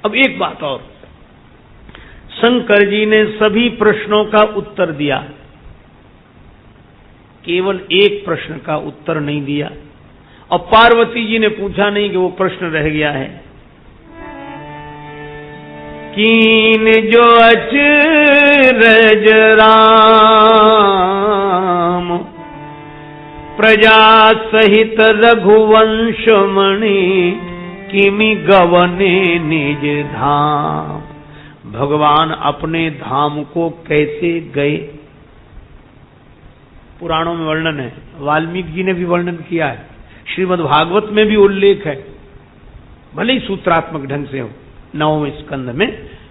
अब एक बात और, शंकर जी ने सभी प्रश्नों का उत्तर दिया, केवल एक प्रश्न का उत्तर नहीं दिया, और पार्वती जी ने पूछा नहीं कि वो प्रश्न रह गया है। कीन जो अचरज राम प्रजा सहित रघुवंश मणि किमि गवने निज धाम। भगवान अपने धाम को कैसे गए, पुराणों में वर्णन है, वाल्मीकि जी ने भी वर्णन किया है, श्रीमद् भागवत में भी उल्लेख है, भले ही सूत्रात्मक ढंग से हो। 9वें स्कंद में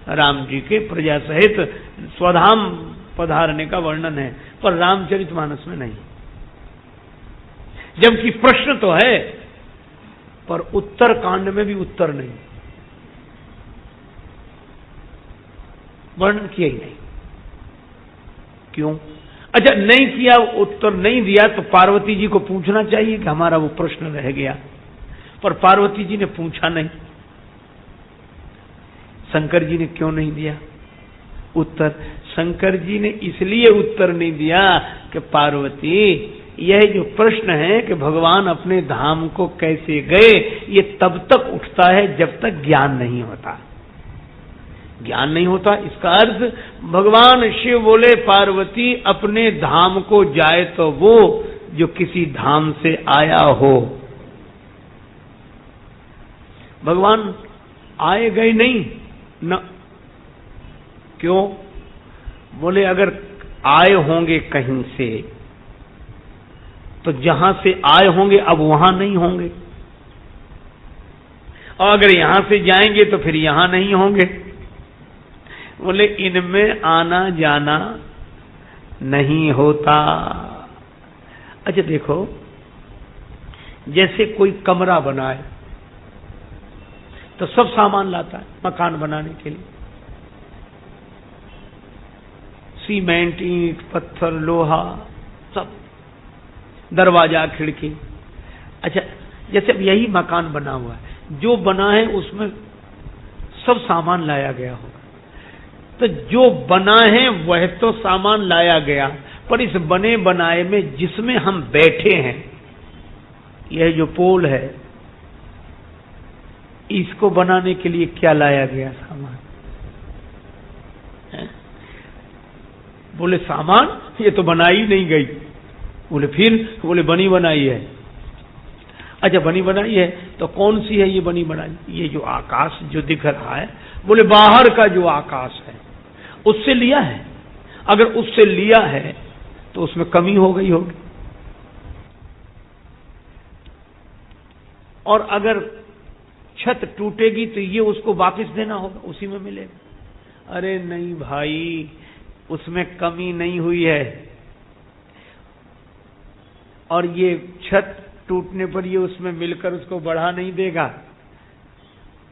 राम जी के प्रजा सहित स्वधाम पधारने का वर्णन है, पर रामचरितमानस में नहीं। जबकि प्रश्न तो है, पर उत्तर कांड में भी उत्तर नहीं, वर्णन किया ही नहीं। क्यों? अच्छा, नहीं किया, उत्तर नहीं दिया, तो पार्वती जी को पूछना चाहिए कि हमारा वो प्रश्न रह गया, पर पार्वती जी ने पूछा नहीं। शंकर जी ने क्यों नहीं दिया उत्तर? शंकर जी ने इसलिए उत्तर नहीं दिया कि पार्वती, यह जो प्रश्न है कि भगवान अपने धाम को कैसे गए, ये तब तक उठता है जब तक ज्ञान नहीं होता। ज्ञान नहीं होता, इसका अर्थ भगवान शिव बोले पार्वती अपने धाम को जाए तो वो जो किसी धाम से आया हो। भगवान आए गए नहीं न, क्यों? बोले अगर आए होंगे कहीं से तो जहां से आए होंगे अब वहां नहीं होंगे, और अगर यहां से जाएंगे तो फिर यहां नहीं होंगे। बोले इनमें आना जाना नहीं होता। अच्छा देखो, जैसे कोई कमरा बनाए तो सब सामान लाता है मकान बनाने के लिए, सीमेंट, ईंट, पत्थर, लोहा, सब, दरवाजा, खिड़की। अच्छा, जैसे अब यही मकान बना हुआ है, जो बना है उसमें सब सामान लाया गया होगा, तो जो बना है वह तो सामान लाया गया, पर इस बने बनाए में जिसमें हम बैठे हैं, यह जो पोल है, इसको बनाने के लिए क्या लाया गया सामान है? बोले सामान ये तो बनाई नहीं गई। बोले फिर? बोले बनी बनाई है। अच्छा, बनी बनाई है तो कौन सी है ये बनी बनाई? ये जो आकाश जो दिख रहा है, बोले बाहर का जो आकाश है उससे लिया है। अगर उससे लिया है तो उसमें कमी हो गई होगी, और अगर छत टूटेगी तो ये उसको वापस देना होगा, उसी में मिलेगा। अरे नहीं भाई, उसमें कमी नहीं हुई है, और ये छत टूटने पर ये उसमें मिलकर उसको बढ़ा नहीं देगा।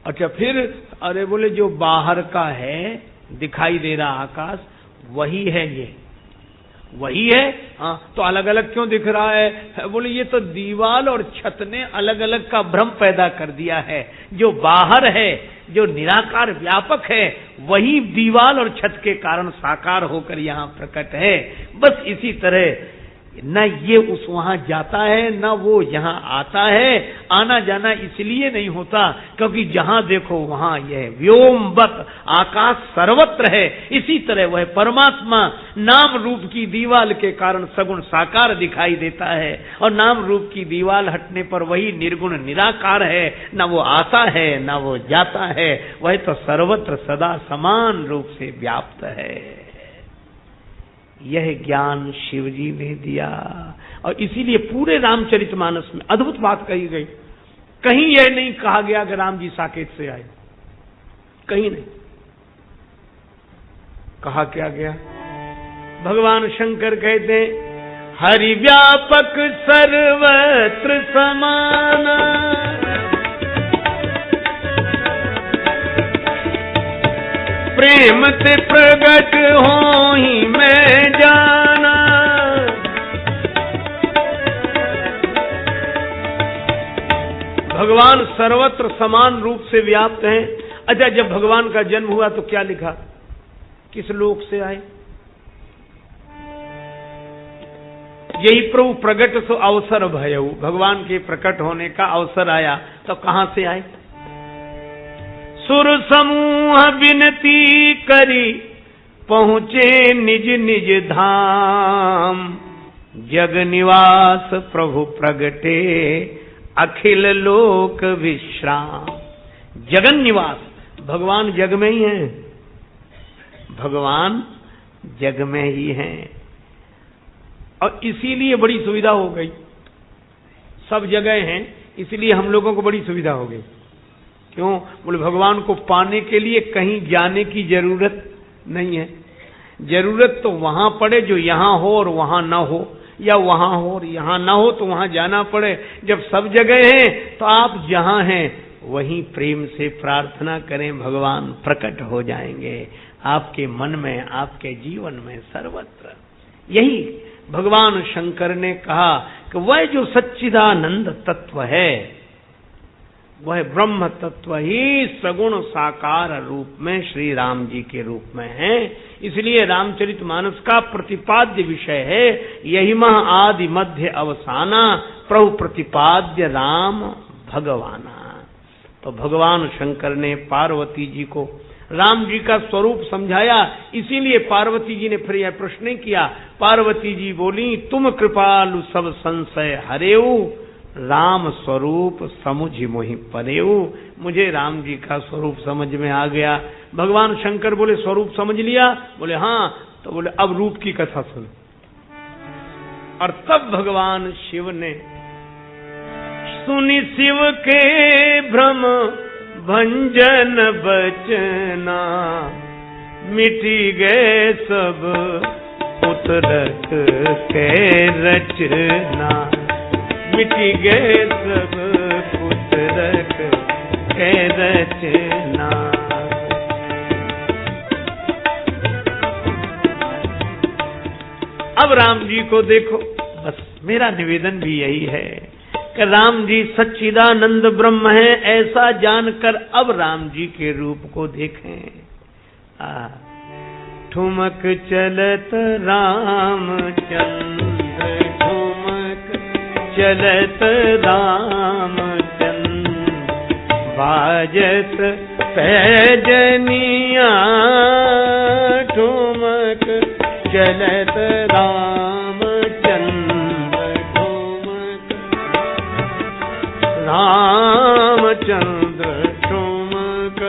अच्छा फिर? अरे बोले जो बाहर का है दिखाई दे रहा आकाश वही है, ये वही है। हाँ, तो अलग अलग क्यों दिख रहा है? बोले ये तो दीवार और छत ने अलग अलग का भ्रम पैदा कर दिया है। जो बाहर है, जो निराकार व्यापक है, वही दीवार और छत के कारण साकार होकर यहां प्रकट है। बस इसी तरह न ये उस वहां जाता है न वो यहां आता है। आना जाना इसलिए नहीं होता क्योंकि जहां देखो वहां यह व्योमवत आकाश सर्वत्र है। इसी तरह वह परमात्मा नाम रूप की दीवाल के कारण सगुण साकार दिखाई देता है, और नाम रूप की दीवाल हटने पर वही निर्गुण निराकार है। न वो आता है न वो जाता है, वह तो सर्वत्र सदा समान रूप से व्याप्त है। यह ज्ञान शिव जी ने दिया, और इसीलिए पूरे रामचरितमानस में अद्भुत बात कही गई। कहीं यह नहीं कहा गया कि राम जी साकेत से आए, कहीं नहीं कहा। क्या गया? भगवान शंकर कहते हरि व्यापक सर्वत्र समाना, प्रेम ते प्रगट हो ही मैं जाना। भगवान सर्वत्र समान रूप से व्याप्त हैं, अच्छा, जब भगवान का जन्म हुआ तो क्या लिखा, किस लोक से आए? यही प्रभु प्रगट सो अवसर भयऊ, भगवान के प्रकट होने का अवसर आया तो कहां से आए? सुर समूह विनती करी पहुंचे निज निज धाम, जग निवास प्रभु प्रगटे अखिल लोक विश्राम। जगन निवास, भगवान जग में ही हैं, भगवान जग में ही हैं, और इसीलिए बड़ी सुविधा हो गई। सब जगह हैं, इसलिए हम लोगों को बड़ी सुविधा हो गई। क्यों? बोले भगवान को पाने के लिए कहीं जाने की जरूरत नहीं है। जरूरत तो वहां पड़े जो यहां हो और वहां ना हो, या वहां हो और यहां ना हो तो वहां जाना पड़े। जब सब जगह है तो आप जहां हैं वहीं प्रेम से प्रार्थना करें, भगवान प्रकट हो जाएंगे आपके मन में, आपके जीवन में, सर्वत्र। यही भगवान शंकर ने कहा कि वह जो सच्चिदानंद तत्व है, वह ब्रह्म तत्व ही सगुण साकार रूप में श्री राम जी के रूप में है। इसलिए रामचरितमानस का प्रतिपाद्य विषय है, यही मह आदि मध्य अवसाना प्रभु प्रतिपाद्य राम भगवाना। तो भगवान शंकर ने पार्वती जी को राम जी का स्वरूप समझाया, इसीलिए पार्वती जी ने फिर यह प्रश्न किया। पार्वती जी बोली, तुम कृपालु सब संशय हरेऊ, राम स्वरूप समुझ मोहि परेऊ। मुझे राम जी का स्वरूप समझ में आ गया। भगवान शंकर बोले, स्वरूप समझ लिया? बोले हाँ। तो बोले अब रूप की कथा सुन। और तब भगवान शिव ने सुनी शिव के भ्रम भंजन बचना, मिटी गए सब उतरक के रचना, मिटी गए सब पुत्रक के रचना। अब राम जी को देखो, बस मेरा निवेदन भी यही है कि राम जी सच्चिदानंद ब्रह्म है, ऐसा जानकर अब राम जी के रूप को देखें। ठुमक चलत रामचंद्र, ठुमक चलत रामचंद्र, बाजत पैजनिया, ठुमक चलत रामचंद्र, ठुमक रामचंद्र ठुमक,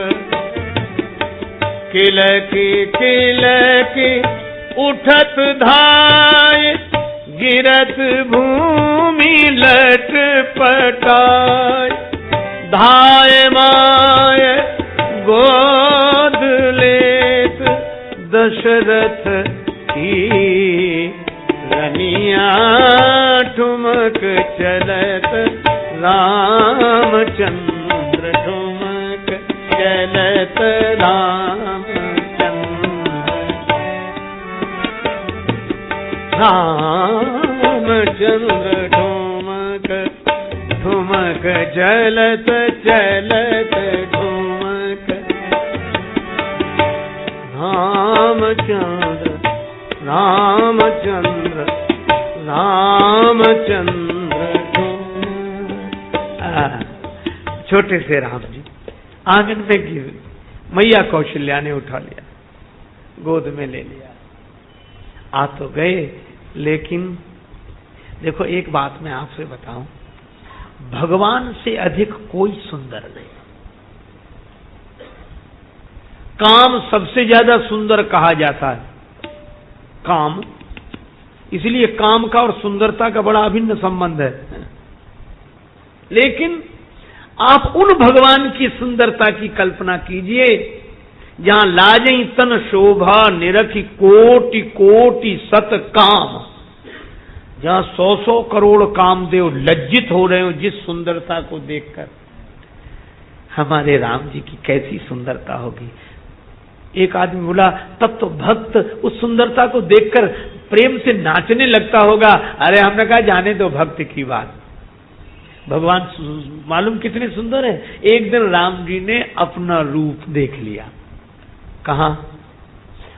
किलकी किलकी उठत धाय, गिरत भूमि लट पटाय, धाय माय गोद लेत दशरथ की रनिया, ठुमक चलत रामचंद्र, ठुमक चलत रामचंद्र, ठुमक ठुमक चलत चलत ठुमक, रामचंद्र रामचंद्र रामचंद्र ठुमक। छोटे से राम जी आंगन में गिर, मैया कौशल्या ने उठा लिया, गोद में ले लिया। आ तो गए, लेकिन देखो एक बात मैं आपसे बताऊं, भगवान से अधिक कोई सुंदर नहीं। काम सबसे ज्यादा सुंदर कहा जाता है, काम, इसलिए काम का और सुंदरता का बड़ा अभिन्न संबंध है। लेकिन आप उन भगवान की सुंदरता की कल्पना कीजिए जहां लाजई तन शोभा निरखी कोटि कोटि सत काम, जहां 100 करोड़ कामदेव लज्जित हो रहे हो जिस सुंदरता को देखकर। हमारे राम जी की कैसी सुंदरता होगी। एक आदमी बोला, तब तो भक्त उस सुंदरता को देखकर प्रेम से नाचने लगता होगा। अरे हमने कहा जाने दो भक्त की बात, भगवान मालूम कितने सुंदर है। एक दिन राम जी ने अपना रूप देख लिया। कहा?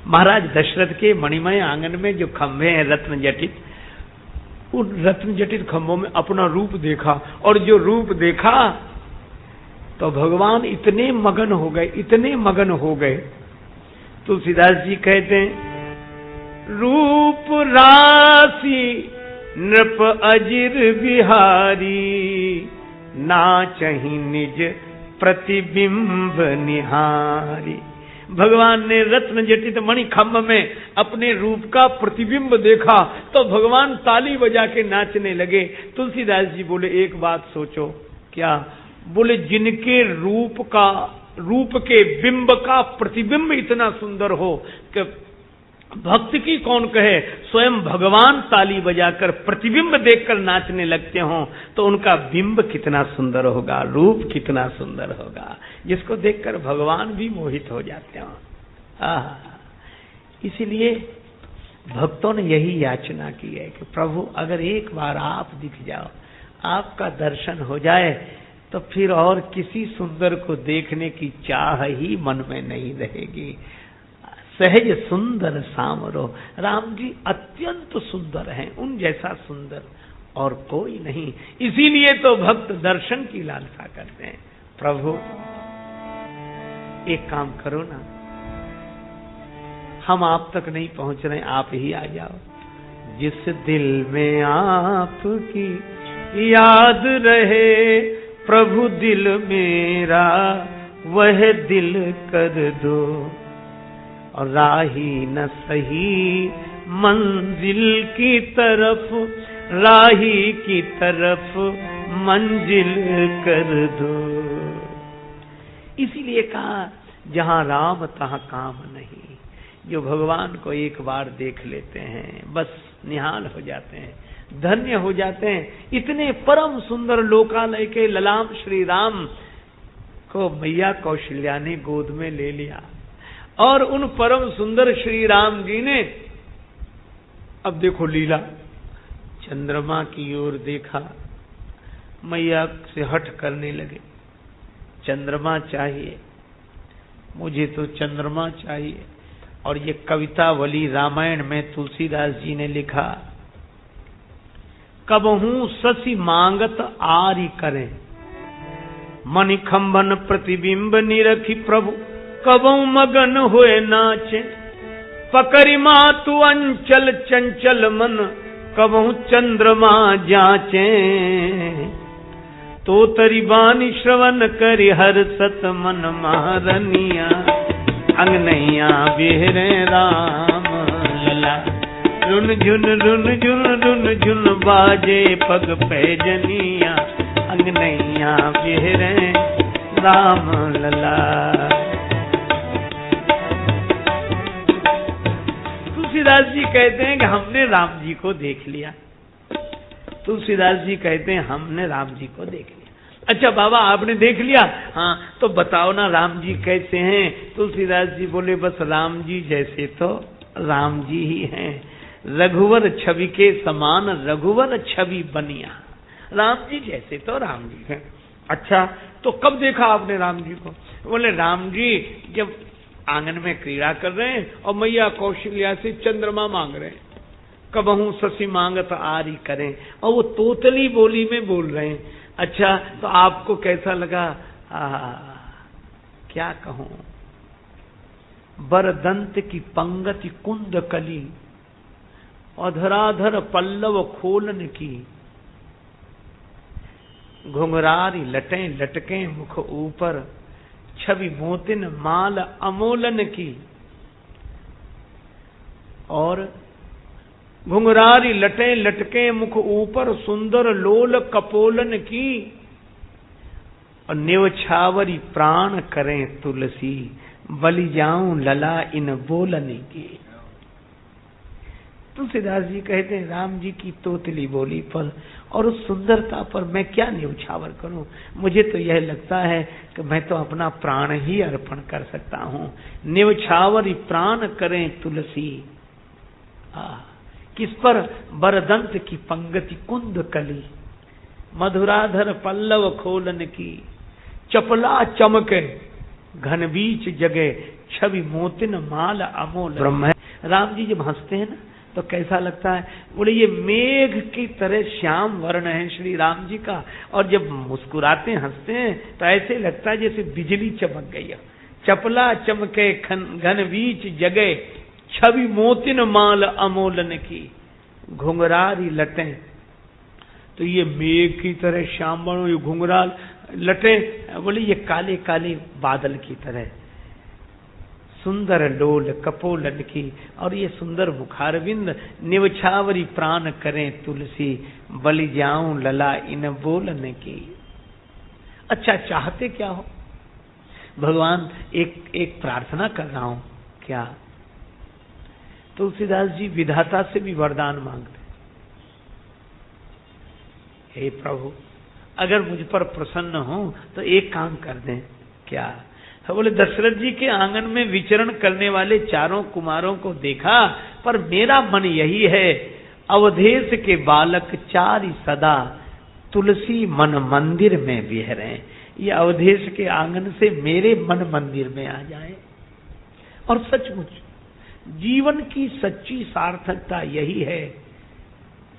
महाराज दशरथ के मणिमय आंगन में जो खंभे हैं रत्न जटित, उन रत्न जटित खंभों में अपना रूप देखा, और जो रूप देखा तो भगवान इतने मगन हो गए, इतने मगन हो गए। तुलसीदास जी कहते हैं, रूप राशि नृप अजिर बिहारी, नाचहि निज प्रतिबिंब निहारी। भगवान ने रत्न जटित मणि खंभ में अपने रूप का प्रतिबिंब देखा तो भगवान ताली बजा के नाचने लगे। तुलसीदास जी बोले, एक बात सोचो। क्या? बोले, जिनके रूप के बिंब का प्रतिबिंब इतना सुंदर हो कि भक्त की कौन कहे, स्वयं भगवान ताली बजाकर प्रतिबिंब देखकर नाचने लगते हों, तो उनका बिंब कितना सुंदर होगा, रूप कितना सुंदर होगा, जिसको देखकर भगवान भी मोहित हो जाते हों। इसीलिए भक्तों ने यही याचना की है कि प्रभु अगर एक बार आप दिख जाओ, आपका दर्शन हो जाए, तो फिर और किसी सुंदर को देखने की चाह ही मन में नहीं रहेगी। सहज सुंदर सामरो, राम जी अत्यंत सुंदर हैं, उन जैसा सुंदर और कोई नहीं। इसीलिए तो भक्त दर्शन की लालसा करते हैं। प्रभु एक काम करो ना, हम आप तक नहीं पहुंच रहे, आप ही आ जाओ। जिस दिल में आपकी याद रहे, प्रभु दिल मेरा वह दिल कर दो, और राही न सही मंजिल की तरफ, राही की तरफ मंजिल कर दो। इसीलिए कहा, जहां राम तहां काम नहीं। जो भगवान को एक बार देख लेते हैं बस निहाल हो जाते हैं, धन्य हो जाते हैं। इतने परम सुंदर लोकालय के ललाम श्री राम को मैया कौशल्या ने गोद में ले लिया, और उन परम सुंदर श्री राम जी ने, अब देखो लीला, चंद्रमा की ओर देखा, मैया से हठ करने लगे, चंद्रमा चाहिए मुझे, तो चंद्रमा चाहिए। और ये कवितावली रामायण में तुलसीदास जी ने लिखा, कबहू ससी मांगत आरी करें, मणि खंभन प्रतिबिंब निरखी प्रभु, कबहू मगन हुए नाचे, पकड़ी मातु अंचल चंचल मन, कबहू चंद्रमा जाचे, तो तरी बानी श्रवण करि हर सत मन महारनिया, अंगनैया बिहरे राम लला, रुन झुन रुन झुन बाजे पग पैजनिया, अंगनैया बिहरे राम लला। तुलसीदास जी कहते हैं कि हमने राम जी को देख लिया। तुलसीदास जी कहते हैं हमने राम जी को देख लिया। अच्छा बाबा आपने देख लिया, हाँ तो बताओ ना राम जी कैसे हैं? तुलसीदास जी बोले, बस राम जी जैसे तो राम जी ही हैं, रघुवर छवि के समान रघुवर छवि बनिया, राम जी जैसे तो राम जी हैं। अच्छा तो कब देखा आपने राम जी को? बोले राम जी जब आंगन में क्रीड़ा कर रहे हैं और मैया कौशल्या से चंद्रमा मांग रहे हैं, कबहू शशि मांगत आरी करें, और वो तोतली बोली में बोल रहे हैं। अच्छा तो आपको कैसा लगा? क्या कहूं, बरदंत की पंगति कुंद कली, अधराधर पल्लव खोलन की, घुंघरारी लटें लटके मुख ऊपर, छवि मोतिन माल अमोलन की, और घुंघरारी लटें लटके मुख ऊपर, सुंदर लोल कपोलन की, और न्योछावरी प्राण करें तुलसी, बलि जाऊं लला इन बोलन की। तुलसीदास जी कहते हैं राम जी की तोतली बोली पर और उस सुंदरता पर मैं क्या न्योछावर करूं? मुझे तो यह लगता है कि मैं तो अपना प्राण ही अर्पण कर सकता हूं। न्योछावरी प्राण करें तुलसी, किस पर? बरदंत की पंगति कुंद कली, मधुराधर पल्लव खोलन की, चपला चमके घन बीच जगे, छवि मोतिन माल अमोल ब्रह्म है। राम जी जब हंसते हैं ना तो कैसा लगता है, बोले ये मेघ की तरह श्याम वर्ण है श्री राम जी का, और जब मुस्कुराते हंसते हैं तो ऐसे लगता है जैसे बिजली चमक गई है। चपला चमके घन बीच जगे, छवि मोतिन माल अमोलन की, घुंघरारी लटें, तो ये मेघ की तरह श्याम वर्ण, ये घुंघराल लटे, बोले ये काले काले बादल की तरह, सुंदर लोल कपोलन की, और ये सुंदर मुखारविंद, निवछावरी प्राण करें तुलसी, बलि जाऊं लला इन बोलन की। अच्छा, चाहते क्या हो भगवान? एक प्रार्थना कर रहा हूं क्या? तुलसीदास जी विधाता से भी वरदान मांगते, हे प्रभु अगर मुझ पर प्रसन्न हो तो एक काम कर दें। क्या? बोले दशरथ जी के आंगन में विचरण करने वाले चारों कुमारों को देखा, पर मेरा मन यही है, अवधेश के बालक चारि सदा, तुलसी मन मंदिर में विहरें। ये अवधेश के आंगन से मेरे मन मंदिर में आ जाए। और सचमुच जीवन की सच्ची सार्थकता यही है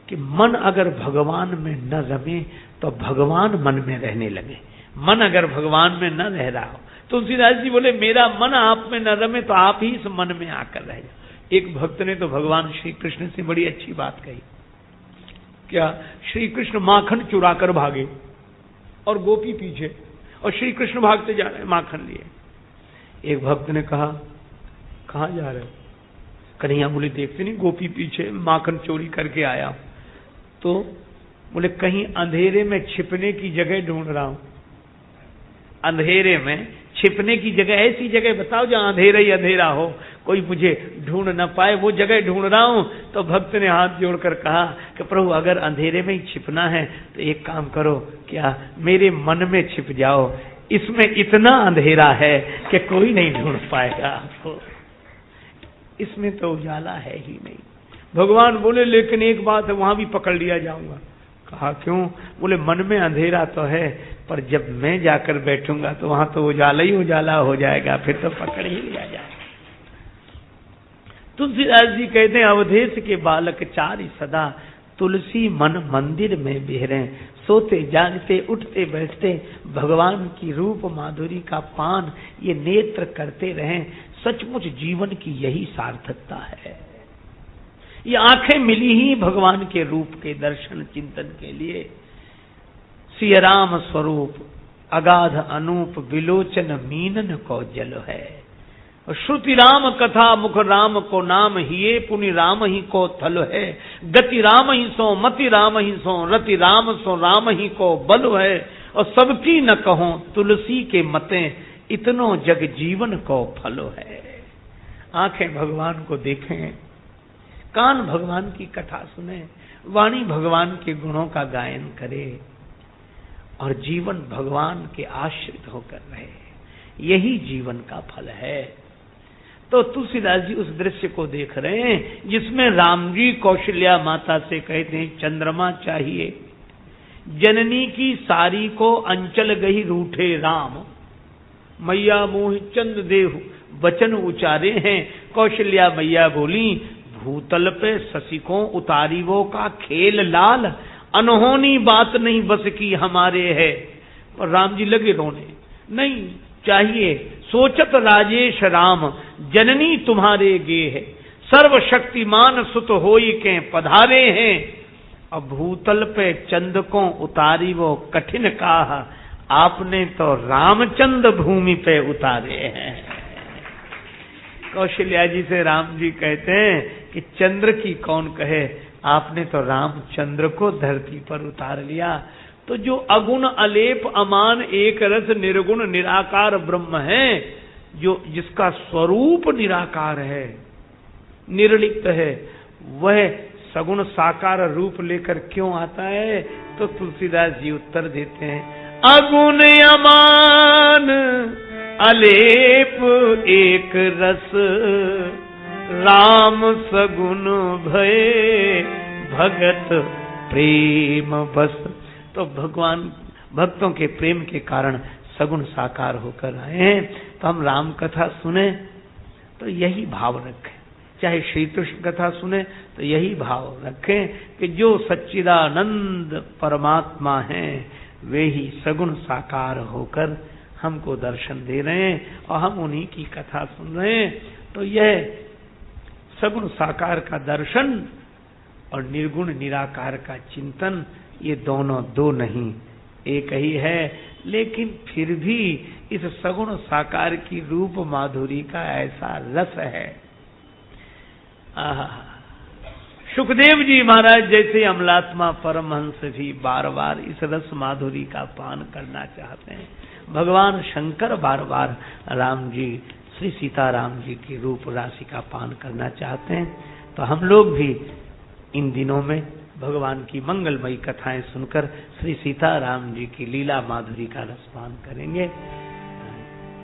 कि मन अगर भगवान में न रमे तो भगवान मन में रहने लगे। मन अगर भगवान में न रह रहा हो, तुलसीदास जी बोले मेरा मन आप में न रमे तो आप ही इस मन में आकर रह जाओ। एक भक्त ने तो भगवान श्री कृष्ण से बड़ी अच्छी बात कही। क्या? श्री कृष्ण माखन चुरा कर भागे और गोपी पीछे, और श्री कृष्ण भागते जा रहे हैं माखन लिए। एक भक्त ने कहा कहाँ जा रहे हो? कन्हैया बोले देखते नहीं गोपी पीछे, माखन चोरी करके आया। तो बोले कहीं अंधेरे में छिपने की जगह ढूंढ रहा हूं। अंधेरे में छिपने की जगह, ऐसी जगह बताओ जहां अंधेरा ही अंधेरा हो, कोई मुझे ढूंढ न पाए, वो जगह ढूंढ रहा हूं। तो भक्त ने हाथ जोड़कर कहा कि प्रभु अगर अंधेरे में ही छिपना है तो एक काम करो, क्या मेरे मन में छिप जाओ, इसमें इतना अंधेरा है कि कोई नहीं ढूंढ पाएगा आपको, इसमें तो उजाला है ही नहीं। भगवान बोले लेकिन एक बात है, वहां भी पकड़ लिया जाऊंगा। कहा क्यों? बोले मन में अंधेरा तो है, पर जब मैं जाकर बैठूंगा तो वहां तो उजाला ही उजाला हो जाएगा, फिर तो पकड़ ही लिया जाएगा। तुलसीदास जी कहते हैं अवधेश के बालक चारि सदा, तुलसी मन मंदिर में बिहरे, सोते जागते उठते बैठते भगवान की रूप माधुरी का पान ये नेत्र करते रहें। सचमुच जीवन की यही सार्थकता है। ये आंखें मिली ही भगवान के रूप के दर्शन चिंतन के लिए। सिय राम स्वरूप अगाध अनूप, विलोचन मीनन को जल है। श्रुति राम कथा मुख राम को नाम, हिये पुनि राम ही को थल है। गति राम ही सो मति राम ही सो, रति राम सो राम ही को बल है। और सबकी न कहो तुलसी के मते, इतनो जग जीवन को फलो है। आंखें भगवान को देखें, कान भगवान की कथा सुने, वाणी भगवान के गुणों का गायन करे, और जीवन भगवान के आश्रित होकर रहे, यही जीवन का फल है। तो तुलसीदास जी उस दृश्य को देख रहे हैं जिसमें राम जी कौशल्या माता से कहते हैं चंद्रमा चाहिए, जननी की सारी को अंचल गही रूठे राम, मैया मोह चंद देहु वचन उचारे हैं। कौशल्या मैया बोली भूतल पे शशिकों उतारी वो का खेल लाल, अनहोनी बात नहीं बस की हमारे है। पर राम जी लगे रोने, नहीं चाहिए सोचत राजेश राम, जननी तुम्हारे गे है, सर्वशक्तिमान सुत होई के पधारे हैं। अब भूतल पे चंद को उतारी वो कठिन काह, आपने तो रामचंद्र भूमि पे उतारे हैं। कौशल्या जी से राम जी कहते हैं कि चंद्र की कौन कहे, आपने तो रामचंद्र को धरती पर उतार लिया। तो जो अगुण अलेप अमान एक रस निर्गुण निराकार ब्रह्म है, जो जिसका स्वरूप निराकार है, निर्लिप्त है, वह सगुण साकार रूप लेकर क्यों आता है? तो तुलसीदास जी उत्तर देते हैं अगुण अमान अलेप एक रस, राम सगुण भय भगत प्रेम बस। तो भगवान भक्तों के प्रेम के कारण सगुण साकार होकर आए हैं। तो हम राम कथा सुने तो यही भाव रखें, चाहे श्री कृष्ण कथा सुने तो यही भाव रखें कि जो सच्चिदानंद परमात्मा हैं वे ही सगुण साकार होकर हमको दर्शन दे रहे हैं और हम उन्हीं की कथा सुन रहे हैं। तो यह सगुण साकार का दर्शन और निर्गुण निराकार का चिंतन, ये दोनों दो नहीं एक ही है। लेकिन फिर भी इस सगुण साकार की रूप माधुरी का ऐसा रस है। सुखदेव जी महाराज जैसे अमलात्मा परमहंस भी बार बार इस रस माधुरी का पान करना चाहते हैं। भगवान शंकर बार बार राम जी, श्री सीताराम जी की रूप राशि का पान करना चाहते हैं। तो हम लोग भी इन दिनों में भगवान की मंगलमयी कथाएं सुनकर श्री सीताराम जी की लीला माधुरी का रसपान करेंगे।